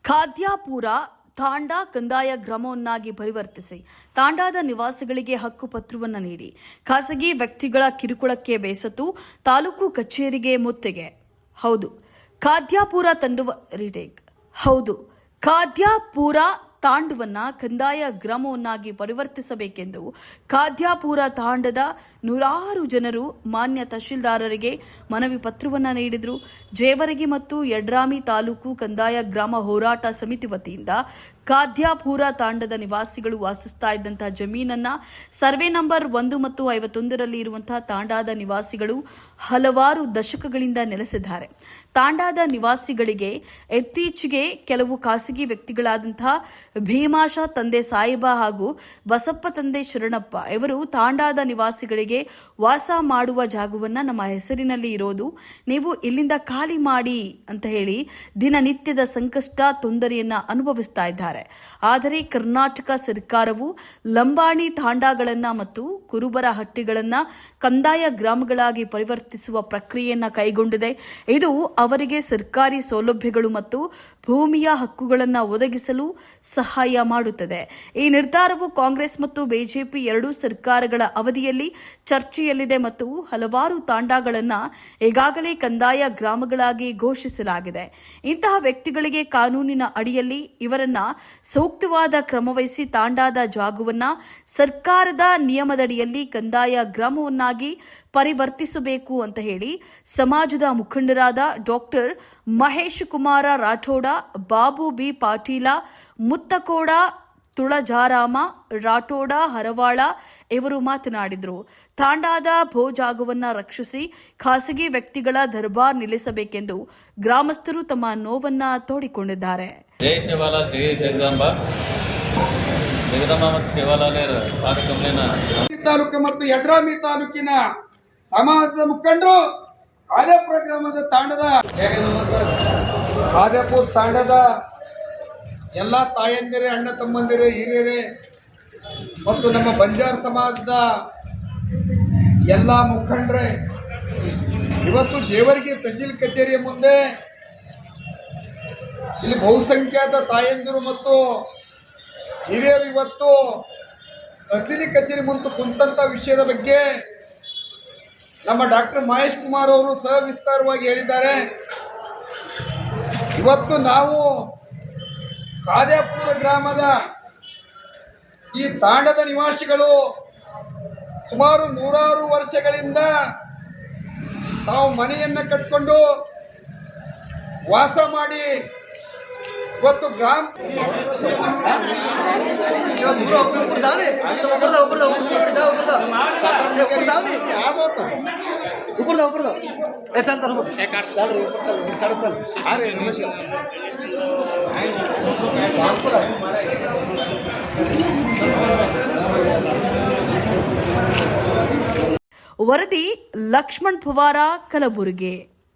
ಖಾದ್ಯಾಪುರ ತಾಂಡಾ ಕಂದಾಯ ಗ್ರಾಮವನ್ನಾಗಿ ಪರಿವರ್ತಿಸಿ ತಾಂಡಾದ ನಿವಾಸಿಗಳಿಗೆ ಹಕ್ಕುಪತ್ರವನ್ನು ನೀಡಿ ಖಾಸಗಿ ವ್ಯಕ್ತಿಗಳ ಕಿರುಕುಳಕ್ಕೆ ಬೇಸತ್ತು ತಾಲೂಕು ಕಚೇರಿಗೆ ಮುತ್ತಿಗೆ. ಖಾದ್ಯಾಪುರ ತಾಂಡವನ್ನ ಕಂದಾಯ ಗ್ರಾಮವನ್ನಾಗಿ ಪರಿವರ್ತಿಸಬೇಕೆಂದು ಖಾದ್ಯಾಪುರ ತಾಂಡದ ನೂರಾರು ಜನರು ಮಾನ್ಯ ತಹಶೀಲ್ದಾರರಿಗೆ ಮನವಿ ಪತ್ರವನ್ನು ನೀಡಿದರು. ಜೇವರಗಿ ಮತ್ತು ಯಡ್ರಾಮಿ ತಾಲೂಕು ಕಂದಾಯ ಗ್ರಾಮ ಹೋರಾಟ ಸಮಿತಿ ವತಿಯಿಂದ ಖಾದ್ಯಾಪುರ ತಾಂಡದ ನಿವಾಸಿಗಳು ವಾಸಿಸ್ತಾ ಇದ್ದಂತಹ ಜಮೀನನ್ನ ಸರ್ವೆ ನಂಬರ್ 1 ಮತ್ತು 51ರಲ್ಲಿ ಇರುವಂತಹ ತಾಂಡಾದ ನಿವಾಸಿಗಳು ಹಲವಾರು ದಶಕಗಳಿಂದ ನೆಲೆಸಿದ್ದಾರೆ. ತಾಂಡಾದ ನಿವಾಸಿಗಳಿಗೆ ಇತ್ತೀಚೆಗೆ ಕೆಲವು ಖಾಸಗಿ ವ್ಯಕ್ತಿಗಳಾದಂತಹ ಭೀಮಾಶ ತಂದೆ ಸಾಯಿಬ ಹಾಗೂ ಬಸಪ್ಪ ತಂದೆ ಶರಣಪ್ಪ ಇವರು ತಾಂಡಾದ ನಿವಾಸಿಗಳಿಗೆ ವಾಸ ಮಾಡುವ ಜಾಗವನ್ನ ನಮ್ಮ ಹೆಸರಿನಲ್ಲಿ ಇರೋದು, ನೀವು ಇಲ್ಲಿಂದ ಖಾಲಿ ಮಾಡಿ ಅಂತ ಹೇಳಿ ದಿನನಿತ್ಯದ ಸಂಕಷ್ಟ ತೊಂದರೆಯನ್ನ ಅನುಭವಿಸ್ತಾ ಇದ್ದಾರೆ. ಆದರೆ ಕರ್ನಾಟಕ ಸರ್ಕಾರವು ಲಂಬಾಣಿ ತಾಂಡಾಗಳನ್ನ ಮತ್ತು ಕುರುಬರ ಹಟ್ಟಿಗಳನ್ನ ಕಂದಾಯ ಗ್ರಾಮಗಳಾಗಿ ಪರಿವರ್ತಿಸುವ ಪ್ರಕ್ರಿಯೆಯನ್ನ ಕೈಗೊಂಡಿದೆ. ಇದು ಅವರಿಗೆ ಸರ್ಕಾರಿ ಸೌಲಭ್ಯಗಳು ಮತ್ತು ಭೂಮಿಯ ಹಕ್ಕುಗಳನ್ನು ಒದಗಿಸಲು ಸಹಾಯ ಮಾಡುತ್ತದೆ. ಈ ನಿರ್ಧಾರವು ಕಾಂಗ್ರೆಸ್ ಮತ್ತು ಬಿಜೆಪಿ ಎರಡೂ ಸರ್ಕಾರಗಳ ಅವಧಿಯಲ್ಲಿ ಚರ್ಚೆಯಲ್ಲಿದೆ ಮತ್ತು ಹಲವಾರು ತಾಂಡಾಗಳನ್ನು ಈಗಾಗಲೇ ಕಂದಾಯ ಗ್ರಾಮಗಳಾಗಿ ಘೋಷಿಸಲಾಗಿದೆ. ಇಂತಹ ವ್ಯಕ್ತಿಗಳಿಗೆ ಕಾನೂನಿನ ಅಡಿಯಲ್ಲಿ ಇವರನ್ನ ಸೂಕ್ತವಾದ ಕ್ರಮವಹಿಸಿ ತಾಂಡಾದ ಜಾಗವನ್ನ ಸರ್ಕಾರದ ನಿಯಮದಡಿಯಲ್ಲಿ ಕಂದಾಯ ಗ್ರಾಮವನ್ನಾಗಿ ಪರಿವರ್ತಿಸಬೇಕು ಅಂತ ಹೇಳಿ ಸಮಾಜದ ಮುಖಂಡರಾದ ಡಾಕ್ಟರ್ ಮಹೇಶ್ ಕುಮಾರ ರಾಠೋಡ, ಬಾಬು ಬಿ ಪಾಟೀಲ, ಮುತ್ತಕೋಡ, ತುಳಜಾರಾಮ ರಾಠೋಡ, ಹರವಾಳ ಇವರು ಮಾತನಾಡಿದರು. ತಾಂಡಾದ ಭೂಜಾಗವನ್ನು ರಕ್ಷಿಸಿ ಖಾಸಗಿ ವ್ಯಕ್ತಿಗಳ ದರ್ಬಾರ್ ನಿಲ್ಲಿಸಬೇಕೆಂದು ಗ್ರಾಮಸ್ಥರು ತಮ್ಮ ನೋವನ್ನ ತೋಡಿಕೊಂಡಿದ್ದಾರೆ. ಜೈ ಶಿವಾಲಾಲ್, ಜೈ ಜಗದಾಂಬ. ಜಗದಾಂಬ ಮತ್ತು ಶಿವಾಲಾಲ್ ತಾಲೂಕು ಮತ್ತು ಯಡ್ರಾಮಿ ತಾಲೂಕಿನ ಸಮಾಜದ ಮುಖಂಡರು ಖಾದ್ಯಾಪುರ ತಾಂಡದ ಎಲ್ಲ ತಾಯಂದಿರೇ, ಅಣ್ಣ ತಮ್ಮಂದಿರೇ, ಹಿರಿಯರೇ ಮತ್ತು ನಮ್ಮ ಬಂಜಾರ ಸಮಾಜದ ಎಲ್ಲ ಮುಖಂಡರೇ, ಇವತ್ತು ಜೇವರ್ಗಿ ತಹಸೀಲ್ ಕಚೇರಿಯ ಮುಂದೆ ಇಲ್ಲಿ ಬಹುಸಂಖ್ಯಾತ ತಾಯಂದಿರು ಮತ್ತು ಹಿರಿಯರು ಇವತ್ತು ತಹಸೀಲಿ ಕಚೇರಿ ಮುಂದೆ ಕುಂತಂಥ ವಿಷಯದ ಬಗ್ಗೆ ನಮ್ಮ ಡಾಕ್ಟರ್ ಮಹೇಶ್ ಕುಮಾರ್ ಅವರು ಸವಿಸ್ತಾರವಾಗಿ ಹೇಳಿದ್ದಾರೆ. ಇವತ್ತು ನಾವು ಖಾದ್ಯಾಪುರ ಗ್ರಾಮದ ಈ ತಾಂಡದ ನಿವಾಸಿಗಳು ಸುಮಾರು 100 ವರ್ಷಗಳಿಂದ ತಾವು ಮನೆಯನ್ನು ಕಟ್ಕೊಂಡು ವಾಸ ಮಾಡಿ ಇವತ್ತು ಗ್ರಾಮ ವರದಿ ಲಕ್ಷ್ಮಣ್ ಪವಾರ, ಕಲಬುರಗಿ.